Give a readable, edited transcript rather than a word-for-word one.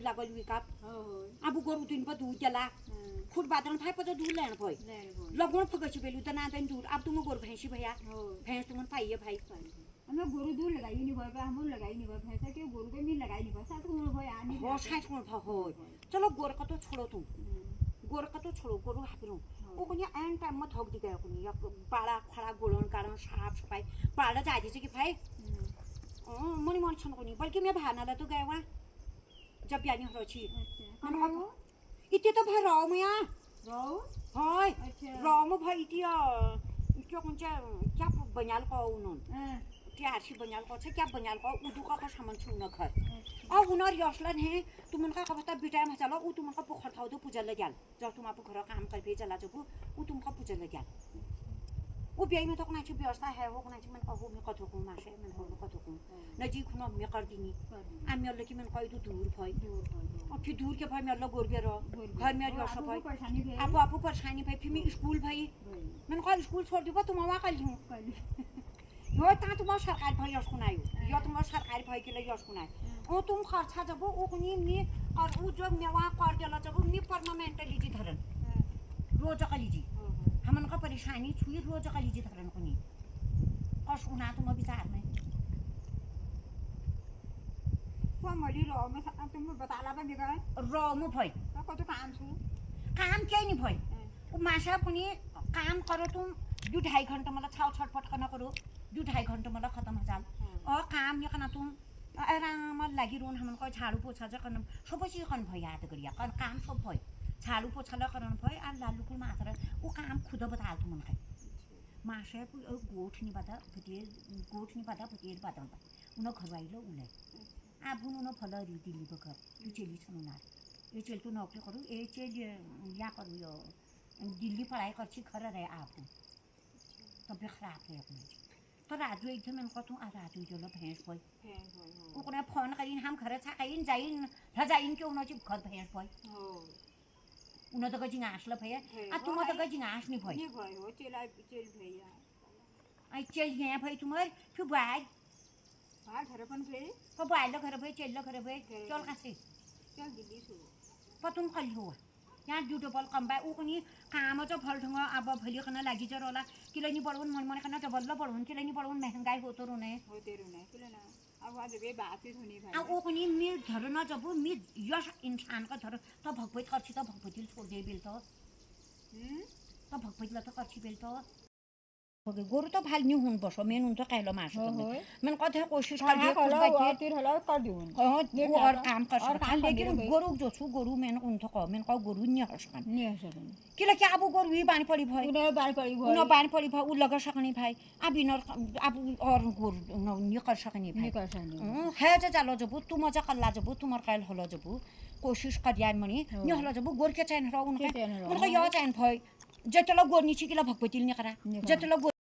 लागल विकाप अब गोरू दिन पर दूध जला खुद बादल भाई पर दूध लेना भाई लगन फगच बेलू त ना दिन दूध अब तुम गोर भैंसी भैया भैंस तुम पाइए भाई हमें गोरू दूध लगाई नहीं भाई हम लगाई नहीं भाई भैंसा के गोरू के नहीं लगाई नहीं भाई साथ को भाई आनी हो साथ को हो चलो गोर का तो छोड़ो तुम गोर का तो छोड़ो गोरू हापिरो ओ कोनी एन टाइम में थक दिगयो कोनी या पाड़ा खड़ा गोलन कारण साफ सफाई पाड़ा जाजी छ कि भाई मनी मन छन कोनी बल्कि मैं भानाला तो गए वहाँ जब बियानी हरोची इतने तो भाई राव में यहाँ हाय राव में भाई इतने क्या कौन चा क्या बनियाल का उन्होंने क्या आशी बनियाल का क्या बनियाल का उधू का सामान छूना घर और उन्होंने योशलन है तुम उनका कब तक बिटाई में चला वो तुम उनका पुखर था तो पूजा लग जाल जब तुम आप घर काम कर भी चला जब वो तुमका पूजा लग जाल वो बियाई में तो कोना ची व्यवस्था है वो कोना ची मन का हो में कथो को माशे मन हो में कथो को नजी खुना में कर दीनी आमी अल्लाह की मन का इधर दूर भाई और फिर दूर के भाई में अल्लाह गोर गया घर में योशा भाई आपो परेशानी भाई फिर मैं स्कूल भाई मन का स्कूल छोड़ दूँगा तुम वहाँ कर लूँ यो ता तुम सरकार भाई यसको नायो यो तुम सरकारी भाई के लिए यसको नायो ओ तुम खर्चा जब वो कोनी मी और वो जो मैं वहाँ कर दिया जब मी परमानेंटली जी धरन रोज का लीजी हमन का परेशानी छुई रोज का लीजी धरन कोनी कस उना तुम विचार में वो मरी रो में तुम बताला बंद गए रो में भाई तो तो काम छु काम क्या नहीं भाई वो माशा कोनी काम करो तुम 2-2.5 घंटा मतलब छाव छटपट करना करो 2-2.5 घंटा मतलब खत्म हो जाल और काम ये करना तुम आराम लगी रोन हमन को झाड़ू पोछा जा करना सब चीज करन भाई याद करिया काम सब भाई झाड़ू पोछा ला करन भाई आ लालू को मात्र वो काम खुद बता तुम मन माशे गोठ नहीं पता भतिए बात उन घर आइलो उले अब उन फल दिल्ली को घर तू चली छनु ना ये चल तू नौकरी करू ए चल या करू यो दिल्ली पढ़ाई करछी खर रहे आप तबियत खराब है अपने तो राजू एकदम इनको तू आ राजू जो लो भैंस भाई वो कोने फोन करीन हम घर छा कईन जाइन था जाइन के उनो घर भैंस भाई उनो तो गजिंग आसला भैया आ तुम तो गजिंग आस नहीं भाई हो चल भैया आई चल गया भाई तुम्हारे फिर बाहर घर अपन भई तो बाहर घर भाई चल घर भाई चल कैसे चल दिल्ली सु पतुम कल हुआ यहाँ ड्यूटी बल कम बाय ऊ कोनी काम जो फल ढंग अब भली कना लागी जर होला किलो नि बड़वन मन मन कना डबल ल बड़वन किलो नि बड़वन महंगाई होतो रोने किलो ना अब आज बे बात होनी भाई आ ऊ कोनी मी धर न जब मी यस इंसान का धर त भगवत करछि त भगवती छोड़ दे बेल त भगवत ल त करछि बेल त ओके गोरु तो भाल न्यू हुन बसो मेन उन तो कहलो मास मन कथे कोशिश कर दे खुद बाकी तीर हला कर दिउन वो और काम कर सकता लेकिन गोरु जो छु गोरु मेन उन तो को मेन को गोरु नि हसकन किला के अब गोरु ही बानी पड़ी भाई उन बानी पड़ी भाई उ लगा सकनी भाई अब इनर अब और गोरु नि कर सकनी भाई है जे जालो जबु तू मजा कल्ला जबु तुमर काल हलो जबु कोशिश कर यार मनी नि हलो जबु गोर के चैन र उनका यो चैन भाई जतलो गोर नि छिकिला भगवती नि करा जतलो